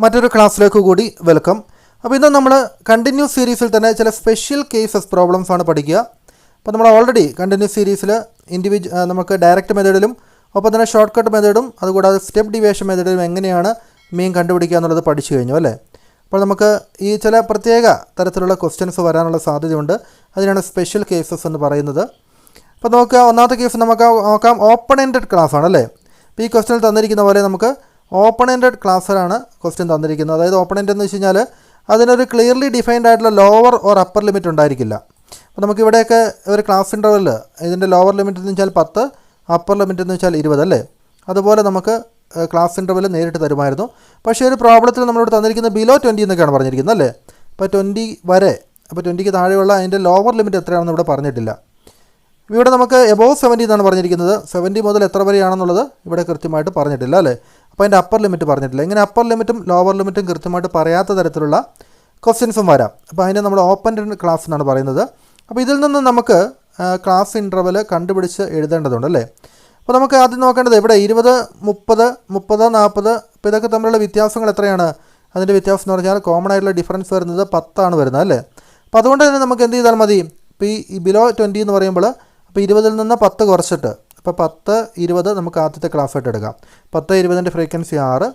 മറ്റൊരു ക്ലാസ്സിലേക്ക് കൂടി വെൽക്കം. അപ്പോൾ ഇന്ന് നമ്മൾ കണ്ടിന്യൂസ് സീരീസിൽ തന്നെ ചില സ്പെഷ്യൽ കേസസ് പ്രോബ്ലംസ് ആണ് പഠിക്കുക. അപ്പോൾ നമ്മൾ ഓൾറെഡി കണ്ടിന്യൂസ് സീരീസിൽ നമുക്ക് ഡയറക്റ്റ് മെത്തേഡിലും ഒപ്പം തന്നെ ഷോർട്ട് കട്ട് മെത്തേഡും അതുകൂടാതെ സ്റ്റെപ്പ് ഡിവിയേഷൻ മെത്തേഡിലും എങ്ങനെയാണ് മീൻ കണ്ടുപിടിക്കുക എന്നുള്ളത് പഠിച്ചു കഴിഞ്ഞു അല്ലേ. അപ്പോൾ നമുക്ക് ഈ ചില പ്രത്യേക തരത്തിലുള്ള ക്വസ്റ്റ്യൻസ് വരാനുള്ള സാധ്യതയുണ്ട്. അതിനാണ് സ്പെഷ്യൽ കേസസ് എന്ന് പറയുന്നത്. അപ്പോൾ നമുക്ക് ഒന്നാമത്തെ കേസ് നമുക്ക് നോക്കാം. ഓപ്പൺ എൻഡഡ് ക്ലാസ് ആണല്ലേ. അപ്പോൾ ഈ ക്വസ്റ്റ്യനിൽ തന്നിരിക്കുന്ന പോലെ നമുക്ക് ഓപ്പൺ എൻഡഡ് ക്ലാസ്സിലാണ് ക്വസ്റ്റ്യൻ തന്നിരിക്കുന്നത്. അതായത് ഓപ്പൺ എൻഡ് എന്ന് വെച്ച് കഴിഞ്ഞാൽ അതിനൊരു ക്ലിയർലി ഡിഫൈൻഡ് ആയിട്ടുള്ള ലോവർ ഓർ അപ്പർ ലിമിറ്റ് ഉണ്ടായിരിക്കില്ല. അപ്പോൾ നമുക്കിവിടെയൊക്കെ ഒരു ക്ലാസ് ഇൻ്റർവെല്ലിൽ ഇതിൻ്റെ ലോവർ ലിമിറ്റ് എന്ന് വെച്ചാൽ 10, അപ്പർ ലിമിറ്റ് എന്ന് വെച്ചാൽ 20 അല്ലേ. അതുപോലെ നമുക്ക് ക്ലാസ് ഇൻ്റർവെൽ നേരിട്ട് തരുമായിരുന്നു. പക്ഷേ ഒരു പ്രോബ്ലത്തിൽ നമ്മളിവിടെ തന്നിരിക്കുന്നത് ബിലോ 20 എന്നൊക്കെയാണ് പറഞ്ഞിരിക്കുന്നത് അല്ലേ. അപ്പോൾ 20 വരെ, അപ്പോൾ 20ക്ക് താഴെയുള്ള അതിൻ്റെ ലോവർ ലിമിറ്റ് എത്രയാണെന്ന് ഇവിടെ പറഞ്ഞിട്ടില്ല. ഇവിടെ നമുക്ക് എബോവ് 70 എന്നാണ് പറഞ്ഞിരിക്കുന്നത്. 70 മുതൽ എത്ര വരെയാണെന്നുള്ളത് ഇവിടെ കൃത്യമായിട്ട് പറഞ്ഞിട്ടില്ല അല്ലേ. അപ്പോൾ അതിൻ്റെ അപ്പർ ലിമിറ്റ് പറഞ്ഞിട്ടില്ല. ഇങ്ങനെ അപ്പർ ലിമിറ്റും ലോവർ ലിമിറ്റും കൃത്യമായിട്ട് പറയാത്ത തരത്തിലുള്ള ക്വസ്റ്റ്യൻസും വരാം. അപ്പോൾ അതിനെ നമ്മൾ ഓപ്പൺ ക്ലാസ് എന്നാണ് പറയുന്നത്. അപ്പോൾ ഇതിൽ നിന്ന് നമുക്ക് ക്ലാസ് ഇൻ്റർവെൽ കണ്ടുപിടിച്ച് എഴുതേണ്ടതുണ്ട് അല്ലേ. അപ്പോൾ നമുക്ക് ആദ്യം നോക്കേണ്ടത് ഇവിടെ 20, 30, 30, 40 ഇപ്പോൾ ഇതൊക്കെ തമ്മിലുള്ള വ്യത്യാസങ്ങൾ എത്രയാണ്? അതിൻ്റെ വ്യത്യാസം എന്ന് പറഞ്ഞാൽ കോമൺ ആയിട്ടുള്ള ഡിഫറൻസ് വരുന്നത് 10 ആണ് വരുന്നത് അല്ലേ. അപ്പോൾ അതുകൊണ്ട് തന്നെ നമുക്ക് എന്ത് ചെയ്താൽ മതി? ഇപ്പോൾ ഈ ബിലോ 20 എന്ന് പറയുമ്പോൾ അപ്പോൾ 20ൽ നിന്ന് 10 കുറച്ചിട്ട് അപ്പോൾ 10, 20 നമുക്ക് ആദ്യത്തെ ക്ലാസ് ആയിട്ട് എടുക്കാം. 10, 20ൻ്റെ ഫ്രീക്വൻസി 6.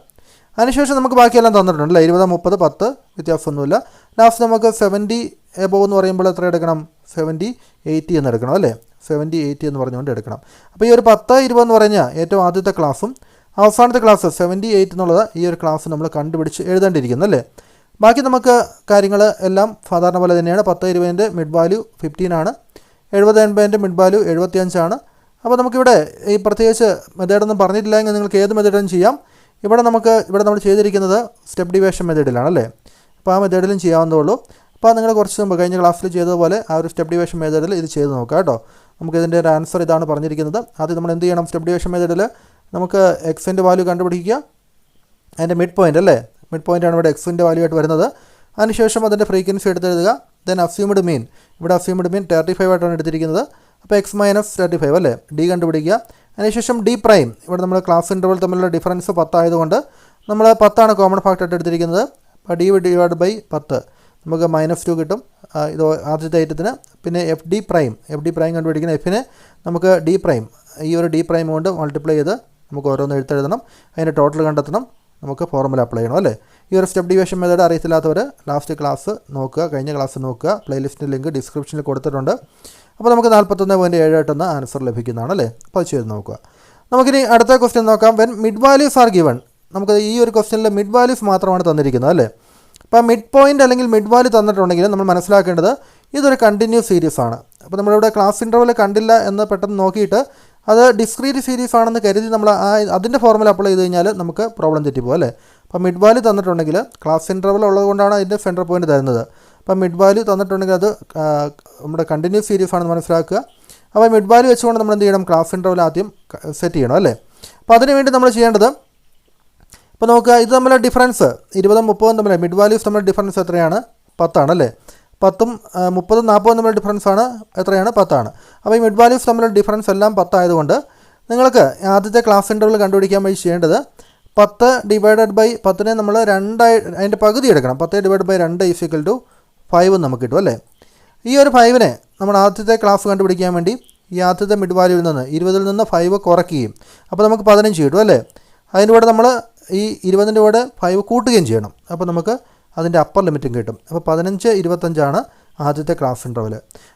അതിനുശേഷം നമുക്ക് ബാക്കിയെല്ലാം തന്നിട്ടുണ്ടല്ലേ. 20, 30, 10 വ്യത്യാസമൊന്നുമില്ല. ലാസ്റ്റ് നമുക്ക് 70 എബോവ് എന്ന് പറയുമ്പോൾ എത്ര എടുക്കണം? 70, 80 എന്ന് എടുക്കണം അല്ലേ. 70, 80 എന്ന് പറഞ്ഞുകൊണ്ട് എടുക്കണം. അപ്പോൾ ഈ ഒരു 10, 20 എന്ന് പറഞ്ഞാൽ ഏറ്റവും ആദ്യത്തെ ക്ലാസ്സും അവസാനത്തെ ക്ലാസ് 70, 80 എന്നുള്ളത് ഈ ഒരു ക്ലാസ് നമ്മൾ കണ്ടുപിടിച്ച് എഴുതേണ്ടിയിരിക്കുന്നു അല്ലേ. ബാക്കി നമുക്ക് കാര്യങ്ങൾ എല്ലാം സാധാരണ പോലെ തന്നെയാണ്. 10, 20ൻ്റെ മിഡ് വാല്യൂ 15 ആണ്. 70, 80ൻ്റെ മിഡ് വാല്യൂ 75 ആണ്. അപ്പോൾ നമുക്കിവിടെ ഈ പ്രത്യേകിച്ച് മെത്തേഡൊന്നും പറഞ്ഞിട്ടില്ല എങ്കിൽ നിങ്ങൾക്ക് ഏത് മെത്തേഡും ചെയ്യാം. ഇവിടെ നമ്മൾ ചെയ്തിരിക്കുന്നത് സ്റ്റെപ്പ് ഡിവിയേഷൻ മെത്തേഡിലാണല്ലേ. അപ്പോൾ ആ മെത്തേഡിലും ചെയ്യാവുന്നതുള്ളൂ. അപ്പോൾ നിങ്ങൾ കുറച്ച് മുമ്പ് കഴിഞ്ഞ ക്ലാസ്സിൽ ചെയ്തതുപോലെ ആ ഒരു സ്റ്റെപ്പ് ഡിവിയേഷൻ മെത്തേഡിൽ ഇത് ചെയ്ത് നോക്കാം കേട്ടോ. നമുക്കിതിൻ്റെ ഒരു ആൻസർ ഇതാണ് പറഞ്ഞിരിക്കുന്നത്. ആദ്യം നമ്മൾ എന്ത് ചെയ്യണം? സ്റ്റെപ്പ് ഡിവിയേഷൻ മെത്തേഡിൽ നമുക്ക് എക്സിൻ്റെ വാല്യൂ കണ്ടുപിടിക്കുക. അതിൻ്റെ മിഡ് പോയിൻ്റ് അല്ലേ. മിഡ് പോയിൻ്റാണ് ഇവിടെ എക്സിൻ്റെ വാല്യൂ ആയിട്ട് വരുന്നത്. അതിനുശേഷം അതിൻ്റെ ഫ്രീക്വൻസി എടുത്തെഴുതുക. ദെൻ അസ്യൂംഡ് മീൻ, ഇവിടെ അസ്യൂംഡ് മീൻ 35 ആയിട്ടാണ് എടുത്തിരിക്കുന്നത്. അപ്പോൾ x - 35 അല്ലേ. ഡി കണ്ടുപിടിക്കുക. അതിനുശേഷം ഡി പ്രൈം, ഇവിടെ നമ്മൾ ക്ലാസ് ഇൻ്റർവൽ തമ്മിലുള്ള ഡിഫറൻസ് 10 ആയതുകൊണ്ട് നമ്മൾ 10 കോമൺ ഫാക്ടർ ആയിട്ട് എടുത്തിരിക്കുന്നത്. അപ്പോൾ ഡി ഡിവൈഡ് ബൈ 10 നമുക്ക് -2 കിട്ടും ഇത് ആദ്യത്തെ ഐറ്റത്തിന്. പിന്നെ എഫ് ഡി പ്രൈം കണ്ടുപിടിക്കുന്ന എഫിനെ നമുക്ക് ഡി പ്രൈം, ഈ ഒരു ഡി പ്രൈം കൊണ്ട് മൾട്ടിപ്ലൈ ചെയ്ത് നമുക്ക് ഓരോന്ന് എഴുതെഴുതണം. അതിൻ്റെ ടോട്ടൽ കണ്ടെത്തണം. നമുക്ക് ഫോർമുല അപ്ലൈ ചെയ്യണം അല്ലേ. ഈ ഒരു സ്റ്റെപ്പ് ഡിവിയേഷൻ മെത്തേഡ് അറിയത്തില്ലാത്തവർ ലാസ്റ്റ് ക്ലാസ് നോക്കുക, കഴിഞ്ഞ ക്ലാസ് നോക്കുക. പ്ലേലിസ്റ്റിൻ്റെ ലിങ്ക് ഡിസ്ക്രിപ്ഷനിൽ കൊടുത്തിട്ടുണ്ട്. അപ്പോൾ നമുക്ക് 41.78 ആൻസർ ലഭിക്കുന്നതാണ് അല്ലേ. അപ്പോൾ അത് ചെയ്ത് നോക്കുക. നമുക്കിനി അടുത്ത ക്വസ്റ്റ്യൻ നോക്കാം. When mid values are given, നമുക്ക് ഈ ഒരു ക്വസ്റ്റ്യനിൽ മിഡ് വാല്യൂസ് മാത്രമാണ് തന്നിരിക്കുന്നത് അല്ലേ. അപ്പോൾ മിഡ് പോയിൻ്റ് അല്ലെങ്കിൽ മിഡ് വാല്യൂ തന്നിട്ടുണ്ടെങ്കിൽ നമ്മൾ മനസ്സിലാക്കേണ്ടത് ഇതൊരു കണ്ടിന്യൂസ് സീരീസ് ആണ്. അപ്പോൾ നമ്മളിവിടെ ക്ലാസ് ഇൻ്റർവൽ കണ്ടില്ല എന്ന് പെട്ടെന്ന് നോക്കിയിട്ട് അത് ഡിസ്ക്രീറ്റ് സീരീസ് ആണെന്ന് കരുതി നമ്മൾ അതിൻ്റെ ഫോർമുല അപ്ലൈ ചെയ്ത് കഴിഞ്ഞാൽ നമുക്ക് പ്രോബ്ലം തെറ്റിപ്പോകും അല്ലേ. അപ്പോൾ മിഡ് വാല്യൂ തന്നിട്ടുണ്ടെങ്കിൽ ക്ലാസ് ഇൻ്റർവൽ ഉള്ളതുകൊണ്ടാണ് അതിൻ്റെ സെൻറ്റർ പോയിൻ്റ് തരുന്നത്. അപ്പോൾ മിഡ് വാല്യൂ തന്നിട്ടുണ്ടെങ്കിൽ അത് നമ്മുടെ കണ്ടിന്യൂസ് സീരീസ് ആണെന്ന് മനസ്സിലാക്കുക. അപ്പോൾ മിഡ് വാല്യൂ വെച്ചുകൊണ്ട് നമ്മൾ എന്ത് ചെയ്യണം? ക്ലാസ് ഇൻ്റർവൽ ആദ്യം സെറ്റ് ചെയ്യണം അല്ലേ. അപ്പോൾ അതിന് വേണ്ടി നമ്മൾ ചെയ്യേണ്ടത്, ഇപ്പോൾ നോക്കുക, ഇത് തമ്മിലുള്ള ഡിഫറൻസ് 20, 30 തമ്മിൽ മിഡ് വാല്യൂസ് തമ്മിലുള്ള ഡിഫറൻസ് എത്രയാണ്? 10 ആണല്ലേ. 10ഉം 30, 40 തമ്മിലുള്ള ഡിഫറൻസ് ആണ് എത്രയാണ്? 10 ആണ്. അപ്പോൾ ഈ മിഡ് വാല്യൂസ് തമ്മിലുള്ള ഡിഫറൻസ് എല്ലാം 10 ആയതുകൊണ്ട് നിങ്ങൾക്ക് ആദ്യത്തെ ക്ലാസ് ഇൻ്റർവൽ കണ്ടുപിടിക്കാൻ വേണ്ടി ചെയ്യേണ്ടത് 10 ഡിവൈഡഡ് ബൈ 10നെ നമ്മൾ 2 അതിൻ്റെ പകുതി എടുക്കണം. 10 ഡിവൈഡ് ബൈ 2 = 5 നമുക്ക് കിട്ടും അല്ലേ. ഈ ഒരു 5നെ നമ്മൾ ആദ്യത്തെ ക്ലാസ് കണ്ടുപിടിക്കാൻ വേണ്ടി ഈ ആദ്യത്തെ മിഡ് വാല്യൂവിൽ നിന്ന് 20ൽ നിന്ന് 5 കുറയ്ക്കുകയും അപ്പോൾ നമുക്ക് 15 കിട്ടും അല്ലേ. അതിൻ്റെ കൂടെ നമ്മൾ ഈ 20ൻ്റെ കൂടെ 5 കൂട്ടുകയും ചെയ്യണം. അപ്പോൾ നമുക്ക് അതിൻ്റെ അപ്പർ ലിമിറ്റും കിട്ടും. അപ്പോൾ 15, 25 ആദ്യത്തെ ക്ലാസ് ഇൻ്റർവൽ.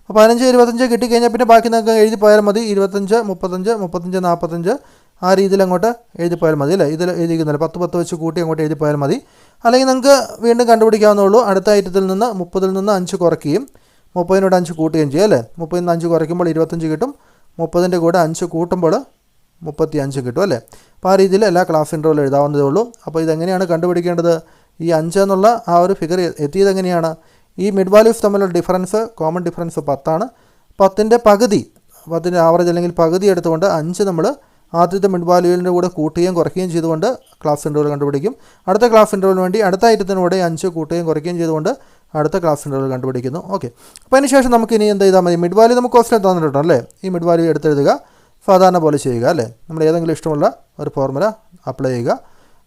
അപ്പോൾ 15, 25 കിട്ടിക്കഴിഞ്ഞാൽ പിന്നെ ബാക്കി നമുക്ക് എഴുതി പോയാൽ മതി. 25, 35, 35, 45 ആ രീതിയിൽ അങ്ങോട്ട് എഴുതി പോയാൽ മതി അല്ലേ. ഇതിൽ എഴുതിക്കുന്നില്ല, 10, 10 വെച്ച് കൂട്ടി അങ്ങോട്ട് എഴുതി പോയാൽ മതി. അല്ലെങ്കിൽ നിങ്ങൾക്ക് വീണ്ടും കണ്ടുപിടിക്കാവുന്നുള്ളൂ. അടുത്ത ഐറ്റത്തിൽ നിന്ന് 30ൽ നിന്ന് 5 കുറയ്ക്കുകയും 30നോട് 5 കൂട്ടുകയും ചെയ്യും അല്ലേ. 30ൽ നിന്ന് 5 കുറയ്ക്കുമ്പോൾ 25 കിട്ടും. 30ൻ്റെ കൂടെ 5 കൂട്ടുമ്പോൾ 35 കിട്ടും അല്ലേ. അപ്പോൾ ആ രീതിയിൽ എല്ലാ ക്ലാസ് ഇൻ്റർവലും എഴുതാവുന്നതേ ഉള്ളൂ. അപ്പോൾ ഇതെങ്ങനെയാണ് കണ്ടുപിടിക്കേണ്ടത്? ഈ 5 എന്നുള്ള ആ ഒരു ഫിഗർ എത്തിയത് എങ്ങനെയാണ്? ഈ മിഡ് വാല്യൂസ് തമ്മിലുള്ള ഡിഫറൻസ്, കോമൺ ഡിഫറൻസ് 10 ആണ്. 10ൻ്റെ പകുതി, 10ൻ്റെ ആവറേജ് അല്ലെങ്കിൽ പകുതി എടുത്തുകൊണ്ട് 5 നമ്മൾ ആദ്യത്തെ മിഡ് വാല്യൂവിൻ്റെ കൂടെ കൂട്ടുകയും കുറയ്ക്കുകയും ചെയ്തുകൊണ്ട് ക്ലാസ് ഇൻ്റർവൽ കണ്ടുപിടിക്കും. അടുത്ത ക്ലാസ് ഇൻ്റർവലിന് വേണ്ടി അടുത്ത ഐറ്റത്തിനൂടെ 5 കൂട്ടുകയും കുറയ്ക്കുകയും ചെയ്തുകൊണ്ട് അടുത്ത ക്ലാസ് ഇൻ്റർവൽ കണ്ടുപിടിക്കുന്നു. ഓക്കെ. അപ്പോൾ അതിന് ശേഷം നമുക്ക് ഇനി എന്ത് ചെയ്താൽ മതി? മിഡ് വാല്യൂ നമുക്ക് ക്വസ്റ്റ്യൻ തന്നിട്ടുണ്ട് അല്ലേ. ഈ മിഡ് വാല്യൂ എടുത്തെഴുതുക, സാധാരണ പോലെ ചെയ്യുക അല്ലേ. നമ്മൾ ഏതെങ്കിലും ഇഷ്ടമുള്ള ഒരു ഫോർമുല അപ്ലൈ ചെയ്യുക.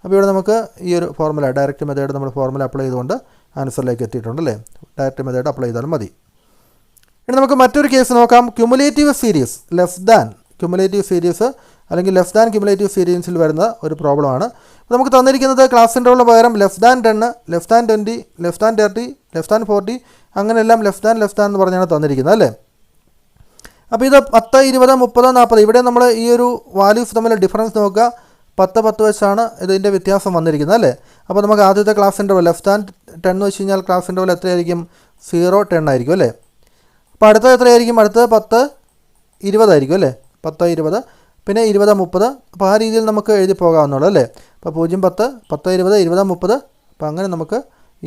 അപ്പോൾ ഇവിടെ നമുക്ക് ഈ ഒരു ഫോർമുല ഡയറക്റ്റ് മെത്തേഡ് നമ്മൾ ഫോർമുല അപ്ലൈ ചെയ്തുകൊണ്ട് ആൻസറിലേക്ക് എത്തിയിട്ടുണ്ട് അല്ലേ. ഡയറക്റ്റ് മെത്തേഡ് അപ്ലൈ ചെയ്താലും മതി. ഇനി നമുക്ക് മറ്റൊരു കേസ് നോക്കാം. Cumulative series less than cumulative series അല്ലെങ്കിൽ ലെസ് ദാൻ ക്യുമുലേറ്റീവ് സീരീസിൽ വരുന്ന ഒരു പ്രോബ്ലമാണ്. അപ്പോൾ നമുക്ക് തന്നിരിക്കുന്നത് ക്ലാസ് ഇൻ്റർവലിന് പകരം less than 10, less than 20, less than 30, less than 40 അങ്ങനെയെല്ലാം ലെസ് ദാൻ എന്ന് പറഞ്ഞാണ് തന്നിരിക്കുന്നത് അല്ലേ. അപ്പോൾ ഇത് 10, 20, 30, 40 ഇവിടെ നമ്മൾ ഈ ഒരു വാല്യൂസ് തമ്മിൽ ഡിഫറൻസ് നോക്കുക. 10 വെച്ചാണ് ഇതിൻ്റെ വ്യത്യാസം വന്നിരിക്കുന്നത് അല്ലേ. അപ്പോൾ നമുക്ക് ആദ്യത്തെ ക്ലാസ് ഇൻ്റർവൽ ലെസ് ദാൻ 10 എന്ന് വെച്ച് കഴിഞ്ഞാൽ ക്ലാസ് ഇൻ്റർവൽ എത്രയായിരിക്കും? 0, 10 ആയിരിക്കും അല്ലേ. അപ്പോൾ അടുത്തത് എത്രയായിരിക്കും? അടുത്തത് 10, 20 ആയിരിക്കും അല്ലേ. 10, 20 പിന്നെ 20, 30. അപ്പോൾ ആ രീതിയിൽ നമുക്ക് എഴുതി പോകാവുന്നുള്ളൂ അല്ലേ. അപ്പോൾ 0, 10, 10, 20, 20, 30. അപ്പോൾ അങ്ങനെ നമുക്ക്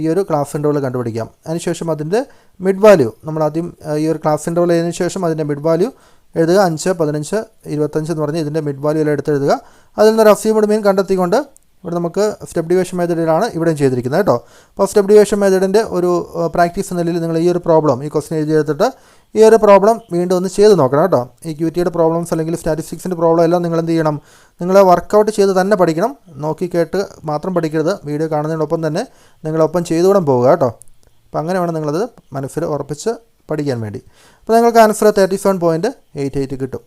ഈ ഒരു ക്ലാസ് ഇൻ്റർവൽ കണ്ടുപിടിക്കാം. അതിനുശേഷം അതിൻ്റെ മിഡ് വാല്യൂ നമ്മൾ ആദ്യം ഈ ഒരു ക്ലാസ് ഇൻ്റർവൽ ചെയ്തതിനു ശേഷം അതിൻ്റെ മിഡ് വാല്യൂ എഴുതുക. 5, 15, 25 എന്ന് പറഞ്ഞ് ഇതിൻ്റെ മിഡ് വാല്യൂ എല്ലാം എടുത്തെഴുതുക. അതിൽ നിന്നൊരു അസ്യൂംഡ് മീൻ കണ്ടെത്തിക്കൊണ്ട് ഇവിടെ നമുക്ക് സ്റ്റെപ്പ് ഡിവിഷൻ മെത്തേഡിലാണ് ഇവിടെയും ചെയ്തിരിക്കുന്നത് കേട്ടോ. അപ്പോൾ സ്റ്റെപ്പ് ഡിവിഷൻ മെത്തേഡിൻ്റെ ഒരു പ്രാക്ടീസ് നിലയിൽ നിങ്ങൾ ഈ ഒരു പ്രോബ്ലം ഈ ക്വസ്റ്റൻ എഴുതിയെടുത്തിട്ട് ഈ ഒരു പ്രോബ്ലം വീണ്ടും ഒന്ന് ചെയ്ത് നോക്കണം കേട്ടോ. ഈ ക്യൂറ്റിയുടെ പ്രോബ്ലംസ് അല്ലെങ്കിൽ സ്റ്റാറ്റിസ്റ്റിക്സിൻ്റെ പ്രോബ്ലം എല്ലാം നിങ്ങൾ എന്ത് ചെയ്യണം? നിങ്ങൾ വർക്കൗട്ട് ചെയ്ത് തന്നെ പഠിക്കണം. നോക്കി കേട്ട് മാത്രം പഠിക്കരുത്. വീഡിയോ കാണുന്നതിനൊപ്പം തന്നെ നിങ്ങളൊപ്പം ചെയ്തുകൂടെ പോവുക കേട്ടോ. അപ്പോൾ അങ്ങനെ വേണം നിങ്ങളത് മനസ്സിൽ ഉറപ്പിച്ച് പഠിക്കാൻ വേണ്ടി. അപ്പോൾ നിങ്ങൾക്ക് ആൻസർ 37.88 കിട്ടും.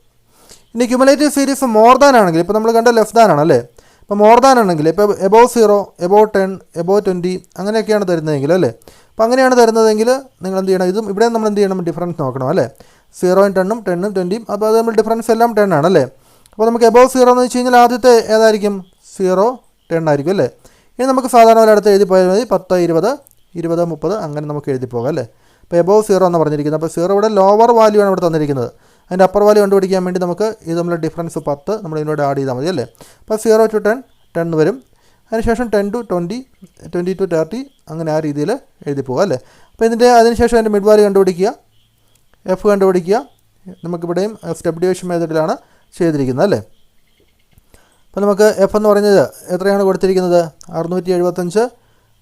ഇനി ക്യുമുലേറ്റീവ് സീരീസ് മോർ ദാൻ ആണെങ്കിൽ ഇപ്പോൾ നമ്മൾ കണ്ട ലെസ് ദാൻ ആണല്ലേ. ഇപ്പോൾ മോർ ദാൻ ആണെങ്കിൽ ഇപ്പോൾ എബോവ് 0, എബോവ് 10, എബോവ് 20 അങ്ങനെയൊക്കെയാണ് തരുന്നതെങ്കിൽ അല്ലേ. അപ്പോൾ അങ്ങനെയാണ് തരുന്നതെങ്കിൽ നിങ്ങൾ എന്ത് ചെയ്യണം? ഇതും ഇവിടെ നമ്മൾ എന്ത് ചെയ്യണം? ഡിഫറൻസ് നോക്കണം അല്ലേ. 0, 10, 10, 20. അപ്പോൾ അത് നമ്മൾ ഡിഫറൻസ് എല്ലാം 10 ആണല്ലേ. അപ്പോൾ നമുക്ക് എബോവ് 0 എന്ന് വെച്ച് കഴിഞ്ഞാൽ ആദ്യത്തെ ഏതായിരിക്കും? 0, 10 ആയിരിക്കും അല്ലേ. ഇനി നമുക്ക് സാധാരണ പോലെ അടുത്ത് എഴുതി പോയാൽ മതി. 10, 20, 20, 30 അങ്ങനെ നമുക്ക് എഴുതി പോകാം അല്ലേ. അപ്പോൾ എബോവ് 0 എന്ന് പറഞ്ഞിരിക്കുന്നത്. അപ്പോൾ 0 ഇവിടെ ലോവർ വാല്യൂ ആണ് ഇവിടെ തന്നിരിക്കുന്നത്. അതിൻ്റെ അപ്പർ വാല്യൂ കണ്ടുപിടിക്കാൻ വേണ്ടി നമുക്ക് ഇത് നമ്മൾ ഡിഫറൻസ് 10 നമ്മൾ ഇതിനോട് ആഡ് ചെയ്താൽ മതി അല്ലേ. അപ്പോൾ 0 to 10, 10 വരും. അതിനുശേഷം 10 to 20, 20 to 30 അങ്ങനെ ആ രീതിയിൽ എഴുതി പോകുക അല്ലേ. അപ്പോൾ അതിനുശേഷം അതിൻ്റെ മിഡ് വാല്യൂ കണ്ടുപിടിക്കുക, എഫ് കണ്ടുപിടിക്കുക. നമുക്കിവിടെയും സ്റ്റെപ്പ് ഡിവിഷൻ മെത്തേഡിലാണ് ചെയ്തിരിക്കുന്നത് അല്ലേ. അപ്പോൾ നമുക്ക് എഫ് എന്ന് പറയുന്നത് എത്രയാണ് കൊടുത്തിരിക്കുന്നത്? 675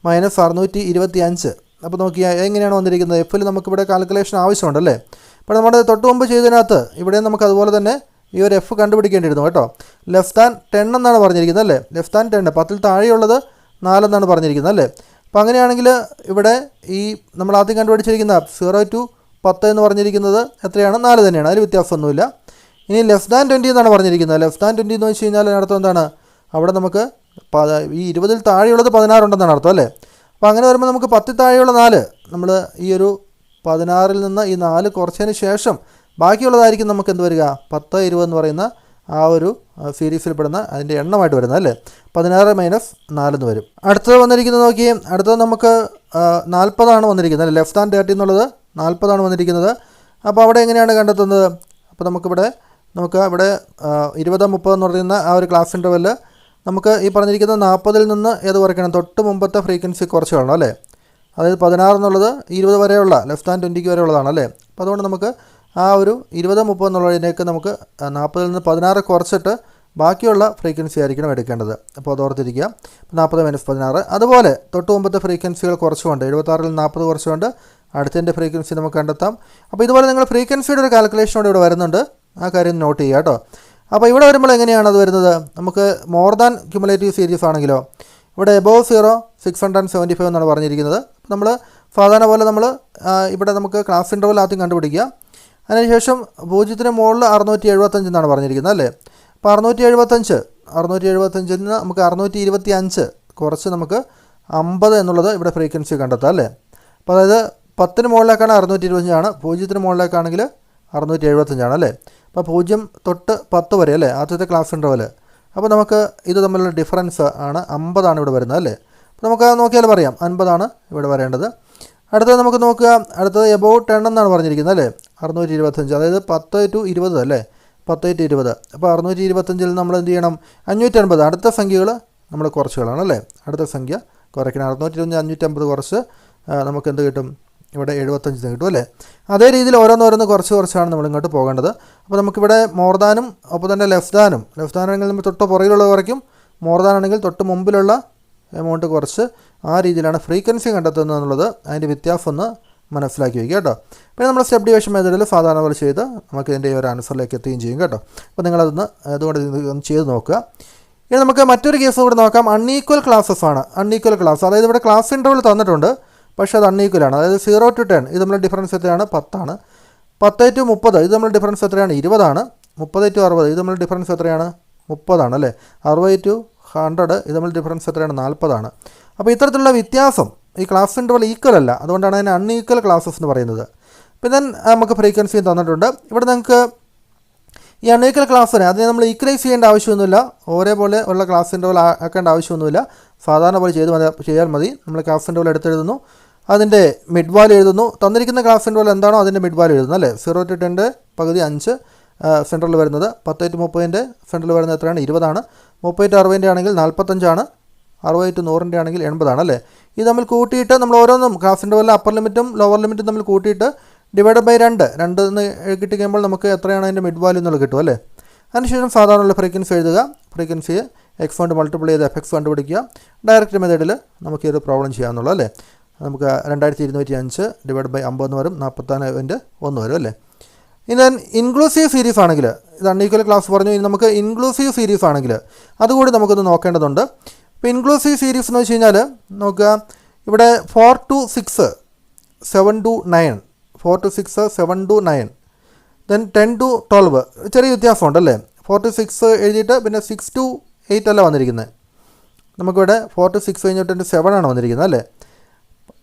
മൈനസ് 625. അപ്പോൾ നോക്കിയാൽ എങ്ങനെയാണ് വന്നിരിക്കുന്നത്? എഫിൽ നമുക്കിവിടെ കാൽക്കുലേഷൻ ആവശ്യമുണ്ടല്ലേ. അപ്പോൾ നമ്മുടെ തൊട്ട് മുമ്പ് ചെയ്തതിനകത്ത് ഇവിടെ നമുക്ക് അതുപോലെ തന്നെ ഈ ഒരു എഫ് കണ്ടുപിടിക്കേണ്ടിയിരുന്നു കേട്ടോ. ലെസ് ദാൻ 10 എന്നാണ് പറഞ്ഞിരിക്കുന്നത് അല്ലേ. ലെസ് ദാൻ 10 10ൽ താഴെയുള്ളത് 4 എന്നാണ് പറഞ്ഞിരിക്കുന്നത് അല്ലേ. അപ്പോൾ അങ്ങനെയാണെങ്കിൽ ഇവിടെ ഈ നമ്മൾ ആദ്യം കണ്ടുപിടിച്ചിരിക്കുന്ന 0 to 10 എന്ന് പറഞ്ഞിരിക്കുന്നത് എത്രയാണ്? 4 തന്നെയാണ്. അതിൽ വ്യത്യാസമൊന്നുമില്ല. ഇനി ലെസ് ദാൻ 20 എന്നാണ് പറഞ്ഞിരിക്കുന്നത്. ലെസ് ദാൻ 20 എന്ന് വെച്ച് കഴിഞ്ഞാൽ അതിനർത്ഥം എന്താണ്? അവിടെ നമുക്ക് ഈ 20ൽ താഴെയുള്ളത് 16 ഉണ്ടെന്നാണ് അർത്ഥം അല്ലേ. അപ്പോൾ അങ്ങനെ വരുമ്പോൾ നമുക്ക് 10ൽ താഴെയുള്ള 4 നമ്മൾ ഈ ഒരു 16ൽ നിന്ന് ഈ 4 കുറച്ചതിന് ശേഷം ബാക്കിയുള്ളതായിരിക്കും നമുക്ക് എന്ത് വരിക? 10, 20 എന്ന് പറയുന്ന ആ ഒരു സീരീസിൽ പെടുന്ന അതിൻ്റെ എണ്ണമായിട്ട് വരുന്നത് അല്ലേ. 16 മൈനസ് 4 എന്ന് വരും. അടുത്തത് വന്നിരിക്കുന്നത് നോക്കിയേ. അടുത്തത് നമുക്ക് 40 വന്നിരിക്കുന്നത് അല്ലേ. ലെസ് ദാൻ 30 എന്നുള്ളത് 40 വന്നിരിക്കുന്നത്. അപ്പോൾ അവിടെ എങ്ങനെയാണ് കണ്ടെത്തുന്നത്? അപ്പോൾ നമുക്ക് ഇവിടെ 20, 30 എന്ന് പറയുന്ന ആ ഒരു ക്ലാസ് ഇൻ്റർവെൽ നമുക്ക് ഈ പറഞ്ഞിരിക്കുന്ന 40ൽ നിന്ന് ഏത് കുറയ്ക്കണം? തൊട്ട് മുമ്പത്തെ ഫ്രീക്വൻസി കുറച്ച് കാണണം അല്ലേ. അതായത് 16 എന്നുള്ളത് 20 വരെയുള്ള ലെസ് ദാൻ 20 വരെയുള്ളതാണ് അല്ലേ. അപ്പോൾ അതുകൊണ്ട് നമുക്ക് ആ ഒരു 20, 30 എന്നുള്ളതിനേക്ക് നമുക്ക് 40ൽ നിന്ന് 16 കുറച്ചിട്ട് ബാക്കിയുള്ള ഫ്രീക്വൻസി ആയിരിക്കണം എടുക്കേണ്ടത്. അപ്പോൾ അത് ഓർത്തിരിക്കുക. 40 മൈനസ് 16. അതുപോലെ തൊട്ട് മുമ്പത്തെ ഫ്രീക്വൻസികൾ കുറച്ചുകൊണ്ട് 76ൽ 40 കുറച്ചുകൊണ്ട് അടുത്തതിൻ്റെ ഫ്രീക്വൻസി നമുക്ക് കണ്ടെത്താം. അപ്പോൾ ഇതുപോലെ നിങ്ങൾ ഫ്രീക്വൻസിയുടെ ഒരു കാൽക്കുലേഷനോട് ഇവിടെ വരുന്നുണ്ട്. ആ കാര്യം നോട്ട് ചെയ്യുക കേട്ടോ. അപ്പോൾ ഇവിടെ വരുമ്പോൾ എങ്ങനെയാണ് അത് വരുന്നത്? നമുക്ക് മോർ ദാൻ ക്യുമുലേറ്റീവ് സീരീസ് ആണെങ്കിലോ ഇവിടെ എബോവ് 0 675 എന്നാണ് പറഞ്ഞിരിക്കുന്നത്. നമ്മൾ സാധാരണ പോലെ നമ്മൾ ഇവിടെ നമുക്ക് ക്ലാസ് ഇൻ്റർവൽ ആദ്യം കണ്ടുപിടിക്കുക. അതിനുശേഷം 0ന് മുകളിൽ 675 എന്നാണ് പറഞ്ഞിരിക്കുന്നത് അല്ലേ. അപ്പോൾ 675 നിന്ന് നമുക്ക് 625 കുറച്ച് നമുക്ക് 50 എന്നുള്ളത് ഇവിടെ ഫ്രീക്വൻസി കണ്ടെത്താം അല്ലേ. അപ്പോൾ അതായത് 10ന് മുകളിലേക്കാണ് 625 0ന് മുകളിലേക്കാണെങ്കിൽ 675 അല്ലേ. അപ്പോൾ 0 തൊട്ട് 10 വരെ അല്ലേ ആദ്യത്തെ ക്ലാസ് ഇൻ്റർവൽ. അപ്പോൾ നമുക്ക് ഇത് തമ്മിലുള്ള ഡിഫറൻസ് ആണ് 50 ഇവിടെ വരുന്നത് അല്ലേ. അപ്പോൾ നമുക്ക് നോക്കിയാൽ പറയാം 50 ഇവിടെ വരേണ്ടത്. അടുത്തത് നമുക്ക് നോക്കുക. അടുത്തത് എബോവ് 10 എന്നാണ് പറഞ്ഞിരിക്കുന്നത് അല്ലേ. 625 അതായത് 10 to 20 അല്ലേ. 10 to 20. അപ്പോൾ 625ൽ നമ്മൾ എന്ത് ചെയ്യണം? 550 അടുത്ത സംഖ്യകൾ നമ്മൾ കുറച്ചുകളാണ് അല്ലേ. അടുത്ത സംഖ്യ കുറയ്ക്കണം. 625 550 കുറച്ച് നമുക്ക് എന്ത് കിട്ടും? ഇവിടെ 75 കിട്ടും അല്ലേ. അതേ രീതിയിൽ ഓരോന്നോരോന്ന് കുറച്ചാണ് നമ്മൾ ഇങ്ങോട്ട് പോകേണ്ടത്. അപ്പോൾ നമുക്കിവിടെ മോർ ദാനും ഒപ്പം തന്നെ ലെസ് ദാനാണെങ്കിൽ നമ്മൾ തൊട്ട് പുറകിലുള്ള കുറയ്ക്കും. മോർ ദാനാണെങ്കിൽ തൊട്ട് മുമ്പിലുള്ള എമൗണ്ട് കുറച്ച് ആ രീതിയിലാണ് ഫ്രീക്വൻസി കണ്ടെത്തുന്നത് എന്നുള്ളത് അതിൻ്റെ വ്യത്യാസം ഒന്ന് മനസ്സിലാക്കി വയ്ക്കുക കേട്ടോ. പിന്നെ നമ്മൾ സ്റ്റെപ്പ് ഡിവിഷൻ മെത്തേഡിൽ സാധാരണ പോലെ ചെയ്ത് നമുക്ക് ഇതിൻ്റെ ഒരു ആൻസറിലേക്ക് എത്തുകയും ചെയ്യും കേട്ടോ. അപ്പോൾ നിങ്ങളതൊന്ന് അതുകൊണ്ട് ഒന്ന് ചെയ്ത് നോക്കുക. ഇനി നമുക്ക് മറ്റൊരു കേസ് കൂടെ നോക്കാം. അൺഈക്വൽ ക്ലാസ്സസ് ആണ്. അൺഈക്വൽ ക്ലാസ്, അതായത് ഇവിടെ ക്ലാസ് ഇൻ്റർവൽ തന്നിട്ടുണ്ട്, പക്ഷേ അത് അൺഈക്വൽ ആണ്. അതായത് 0 to 10 ഇത് നമ്മൾ ഡിഫറൻസ് എത്രയാണ്? 10 ആണ്. 10 to 30 ഇത് നമ്മൾ ഡിഫറൻസ് എത്രയാണ്? 20 ആണ്. 30 to 60 ഇത് നമ്മൾ ഡിഫറൻസ് എത്രയാണ്? 30 ആണ് അല്ലേ. 60 to 100 ഇത് നമ്മൾ ഡിഫറൻസ് എത്രയാണ്? 40 ആണ്. അപ്പോൾ ഇത്തരത്തിലുള്ള വ്യത്യാസം ഈ ക്ലാസ് ഇൻ്റർവൽ ഈക്വൽ അല്ല, അതുകൊണ്ടാണ് അതിന് അൺഈക്വൽ ക്ലാസ്സസ് എന്ന് പറയുന്നത്. പിന്നെ നമുക്ക് ഫ്രീക്വൻസിയും തന്നിട്ടുണ്ട്. ഇവിടെ നിങ്ങൾക്ക് ഈ അൺഈക്വൽ ക്ലാസ്സിനെ അതിനെ നമ്മൾ ഈക്വലൈസ് ചെയ്യേണ്ട ആവശ്യമൊന്നുമില്ല, ഒരേപോലെ ഉള്ള ക്ലാസ് ഇൻ്റർവൽ ആക്കേണ്ട ആവശ്യമൊന്നുമില്ല. സാധാരണ പോലെ ചെയ്യാൻ മതി. നമ്മൾ ക്ലാസ് ഇൻ്റർവൽ എടുത്തെഴുതുന്നു, അതിൻ്റെ മിഡ് വാല്യൂ എഴുതുന്നു. തന്നിരിക്കുന്ന ക്ലാസ് ഇൻ്റർവൽ എന്താണോ അതിൻ്റെ മിഡ് വാല്യൂ എഴുതുന്നു അല്ലേ. 0 to 10 പകുതി 5 സെൻട്രൽ വരുന്നത്. 10 to 30 സെൻട്രൽ വരുന്നത് എത്രയാണ്? 20 ആണ്. 30 to 60 ആണെങ്കിൽ 45 ആണ്. 60 to 100 ആണെങ്കിൽ 80 ആണ് അല്ലേ. ഇത് നമ്മൾ കൂട്ടിയിട്ട് നമ്മൾ ഓരോന്നും ക്ലാസ് ഇൻ്റർവലിലെ അപ്പർ ലിമിറ്റും ലോവർ ലിമിറ്റും തമ്മിൽ കൂട്ടിയിട്ട് ഡിവൈഡ് ബൈ 2 എന്ന് കിട്ടി കഴിയുമ്പോൾ നമുക്ക് എത്രയാണ് അതിൻ്റെ മിഡ് വാല്യൂ എന്നുള്ളത് കിട്ടും അല്ലേ. അതിനുശേഷം സാധാരണയുള്ള ഫ്രീക്വൻസി എഴുതുക. ഫ്രീക്വൻസിയെ എക്സ് കൊണ്ട് മൾട്ടിപ്ലൈ ചെയ്ത് എഫ് കണ്ടുപിടിക്കുക. ഡയറക്റ്റ് മെത്തേഡിൽ നമുക്ക് ഈ ഒരു പ്രോബ്ലം ചെയ്യാമെന്നുള്ളൂ അല്ലേ. നമുക്ക് 2205 ഡിവൈഡ് ബൈ 50 എന്ന് വരും. 44.1 വരും അല്ലേ. ഇനി ഇൻക്ലൂസീവ് സീരീസ് ആണെങ്കിൽ, ഇത് അൺഈക്വൽ ക്ലാസ് പറഞ്ഞു, ഇനി നമുക്ക് ഇൻക്ലൂസീവ് സീരീസ് ആണെങ്കിൽ അതുകൂടി നമുക്കൊന്ന് നോക്കേണ്ടതുണ്ട്. ഇപ്പോൾ ഇൻക്ലൂസീവ് സീരീസ് എന്ന് വെച്ച് കഴിഞ്ഞാൽ നോക്കുക, ഇവിടെ 4 to 6 7 to 9 4 to 6 7 to 9 then 10 to 12 ചെറിയ വ്യത്യാസമുണ്ട് അല്ലേ. 4 to 6 എഴുതിയിട്ട് പിന്നെ 6 to 8 അല്ല വന്നിരിക്കുന്നത്. നമുക്കിവിടെ 4 to 6 കഴിഞ്ഞിട്ട് 7 ആണ് വന്നിരിക്കുന്നത് അല്ലേ.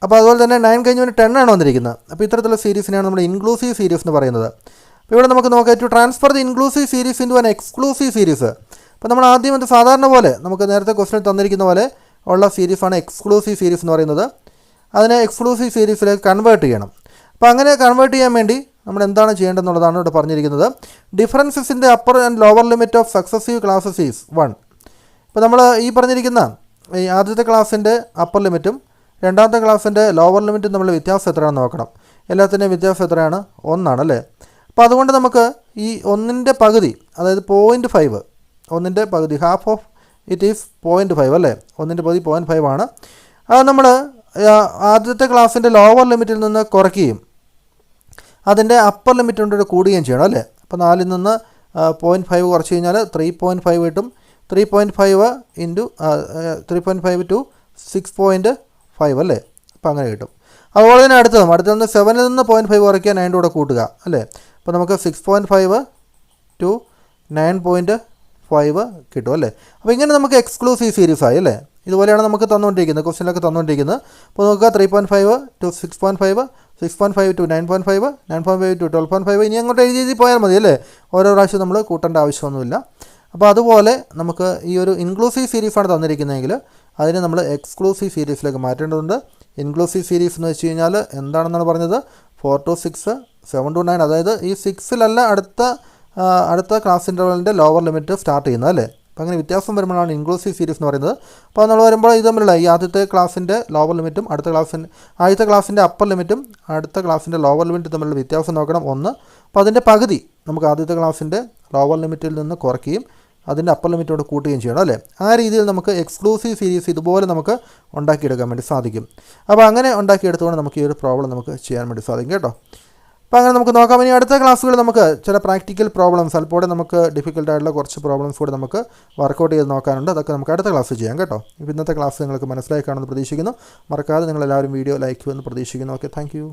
അപ്പോൾ അതുപോലെ തന്നെ 9 കഴിഞ്ഞ് 10 ആണ് വന്നിരിക്കുന്നത്. അപ്പോൾ ഇത്തരത്തിലുള്ള സീരീസിനെയാണ് നമ്മൾ ഇൻക്ലൂസീവ് സീരീസ് എന്ന് പറയുന്നത്. അപ്പോൾ ഇവിടെ നമുക്ക് നോക്കാം, to transfer the inclusive series into an exclusive series. അപ്പോൾ നമ്മൾ ആദ്യം ഇത് സാധാരണ പോലെ നമുക്ക് നേരത്തെ ക്വസ്റ്റ്യൻ തന്നിരിക്കുന്ന പോലെ ഉള്ള സീരീസാണ് എക്സ്ക്ലൂസീവ് സീരീസ് എന്ന് പറയുന്നത്. അതിനെ എക്സ്ക്ലൂസീവ് സീരീസിലേക്ക് കൺവേർട്ട് ചെയ്യണം. അപ്പോൾ അങ്ങനെ കൺവേർട്ട് ചെയ്യാൻ വേണ്ടി നമ്മൾ എന്താണ് ചെയ്യേണ്ടതെന്നുള്ളതാണ് ഇവിടെ പറഞ്ഞിരിക്കുന്നത്. Differences in the upper and lower limit of successive classes is 1. ഇപ്പോൾ നമ്മൾ ഈ പറഞ്ഞിരിക്കുന്ന ഈ ആദ്യത്തെ ക്ലാസ്സിൻ്റെ അപ്പർ ലിമിറ്റും രണ്ടാമത്തെ ക്ലാസ്സിൻ്റെ ലോവർ ലിമിറ്റും തമ്മിലുള്ള വ്യത്യാസം എത്രയാണെന്ന് നോക്കണം. എല്ലാത്തിൻ്റെയും വ്യത്യാസം എത്രയാണ്? 1 ആണല്ലേ. അപ്പോൾ അതുകൊണ്ട് നമുക്ക് ഈ 1ൻ്റെ പകുതി, അതായത് 0.5, 1ൻ്റെ പകുതി ഹാഫ് ഓഫ് ഇറ്റ് ഈസ് 0.5 അല്ലേ. 1ൻ്റെ പകുതി 0.5 ആണ്. അത് നമ്മൾ ആദ്യത്തെ ക്ലാസ്സിൻ്റെ ലോവർ ലിമിറ്റിൽ നിന്ന് കുറയ്ക്കുകയും അതിൻ്റെ അപ്പർ ലിമിറ്റിനോട് കൂടുകയും ചെയ്യണം അല്ലേ. അപ്പോൾ 4ൽ നിന്ന് 0.5 കുറച്ച് കഴിഞ്ഞാൽ 3.5 കിട്ടും. 3.5 ഇൻറ്റു 3.5 to 6.5 അല്ലേ. അപ്പോൾ അങ്ങനെ കിട്ടും. അതുപോലെ തന്നെ അടുത്ത നിന്ന് 7ൽ നിന്ന് 0.5 കുറയ്ക്കാൻ 9 കൂടെ കൂട്ടുക അല്ലേ. അപ്പോൾ നമുക്ക് 6.5 to 9.5 കിട്ടും അല്ലേ. അപ്പോൾ ഇങ്ങനെ നമുക്ക് എക്സ്ക്ലൂസീവ് സീരീസ് ആയി അല്ലേ. ഇതുപോലെയാണ് നമുക്ക് തന്നുകൊണ്ടിരിക്കുന്നത്, ക്വസ്റ്റ്യനിലൊക്കെ തന്നുകൊണ്ടിരിക്കുന്നത്. അപ്പോൾ നോക്കുക 3.5 to 6.5, 6.5 to 9.5, 9.5 to 12.5 ഇനി അങ്ങോട്ട് എഴുതി പോയാൽ മതി അല്ലേ. ഓരോ പ്രാവശ്യം നമ്മൾ കൂട്ടേണ്ട ആവശ്യമൊന്നുമില്ല. അപ്പോൾ അതുപോലെ നമുക്ക് ഈ ഒരു ഇൻക്ലൂസീവ് സീരീസാണ് തന്നിരിക്കുന്നതെങ്കിൽ അതിനെ നമ്മൾ എക്സ്ക്ലൂസീവ് സീരീസിലേക്ക് മാറ്റേണ്ടതുണ്ട്. ഇൻക്ലൂസീവ് സീരീസ് എന്ന് വെച്ച് കഴിഞ്ഞാൽ എന്താണെന്നാണ് പറഞ്ഞത്? 4 to 6 7 to 9, അതായത് ഈ 6ലല്ല അടുത്ത ക്ലാസ് ഇൻ്റർവലിൻ്റെ ലോവർ ലിമിറ്റ് സ്റ്റാർട്ട് ചെയ്യുന്നത് അല്ലേ. അപ്പോൾ അങ്ങനെ വ്യത്യാസം വരുമ്പോഴാണ് ഇൻക്ലൂസീവ് സീരീസ് എന്ന് പറയുന്നത്. അപ്പോൾ നമ്മൾ വരുമ്പോൾ ഇത് തമ്മിലുള്ള ഈ ആദ്യത്തെ ക്ലാസ്സിൻ്റെ ലോവർ ലിമിറ്റും ആദ്യത്തെ ക്ലാസ്സിൻ്റെ അപ്പർ ലിമിറ്റും അടുത്ത ക്ലാസ്സിൻ്റെ ലോവർ ലിമിറ്റും തമ്മിലുള്ള വ്യത്യാസം നോക്കണം 1. അപ്പോൾ അതിൻ്റെ പകുതി നമുക്ക് ആദ്യത്തെ ക്ലാസ്സിൻ്റെ ലോവർ ലിമിറ്റിൽ നിന്ന് കുറയ്ക്കുകയും അതിൻ്റെ അപ്പർ ലിമിറ്റോട് കൂട്ടുകയും ചെയ്യണം അല്ലേ. ആ രീതിയിൽ നമുക്ക് എക്സ്ക്ലൂസീവ് സീരീസ് ഇതുപോലെ നമുക്ക് ഉണ്ടാക്കിയെടുക്കാൻ വേണ്ടി സാധിക്കും. അപ്പോൾ അങ്ങനെ ഉണ്ടാക്കിയെടുത്തുകൊണ്ട് നമുക്ക് ഈ ഒരു പ്രോബ്ലം നമുക്ക് ചെയ്യാൻ വേണ്ടി സാധിക്കും കേട്ടോ. അപ്പോൾ അങ്ങനെ നമുക്ക് നോക്കാം. ഇനി അടുത്ത ക്ലാസ്സുകൾ നമുക്ക് ചില പ്രാക്ടിക്കൽ പ്രോബ്ലംസ് അല്പോടെ നമുക്ക് ഡിഫിക്കൽട്ടായിട്ടുള്ള കുറച്ച് പ്രോബ്ലംസ് കൂടെ നമുക്ക് വർക്കൗട്ട് ചെയ്ത് നോക്കാനുണ്ട്. അതൊക്കെ നമുക്ക് അടുത്ത ക്ലാസ് ചെയ്യാം കേട്ടോ. ഇപ്പോൾ ഇന്നത്തെ ക്ലാസ് നിങ്ങൾക്ക് മനസ്സിലായി കാണുമെന്ന് പ്രതീക്ഷിക്കുന്നു. മറക്കാതെ നിങ്ങളെല്ലാവരും വീഡിയോ ലൈക്ക് ചെയ്യുമെന്ന് പ്രതീക്ഷിക്കുന്നു. Okay, thank you.